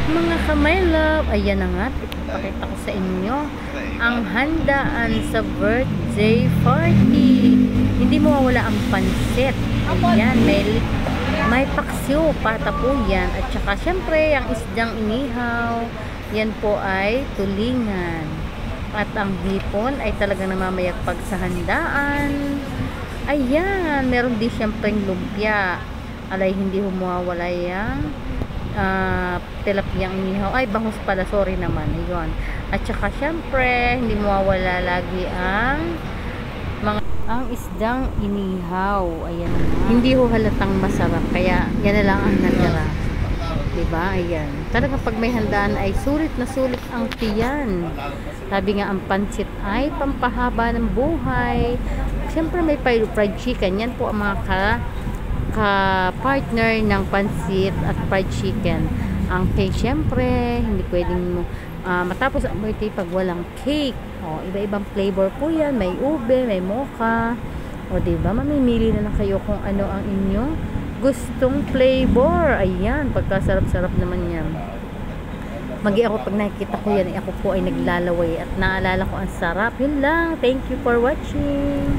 Mga kamay love, ayan na nga, ipapakita ko sa inyo ang handaan sa birthday party. Hindi mawawala ang pansit. Ayan, may paksiw, pata po yan. At saka syempre, ang isdang inihaw, yan po ay tulingan. At ang hipon ay talagang namamayagpag sa handaan. Ayan, meron din syempre lumpia. Alay, hindi humawala yung tilapiyang inihaw. Ay, bangus pala, sorry naman. Ayun. At saka syempre, hindi mawawala lagi ang isdang inihaw. Ayan na. Hindi ho halatang masarap. Kaya, yan na lang ang natira. Diba? Ayan. Talaga pag may handaan ay sulit na sulit ang tiyan. Sabi nga, ang pansit ay pampahaba ng buhay. Siyempre, may fried chicken. Yan po ang mga ka-partner ng pansit at fried chicken. Ang cake, syempre, hindi pwedeng matapos ang birthday pag walang cake. O, iba-ibang flavor po yan. May ube, may mocha. O, diba? Mamimili na lang kayo kung ano ang inyong gustong flavor. Ayan, pagkasarap-sarap naman yan. Magi ako pag nakikita ko yan, ako po ay naglalaway at naalala ko ang sarap. Yun lang. Thank you for watching.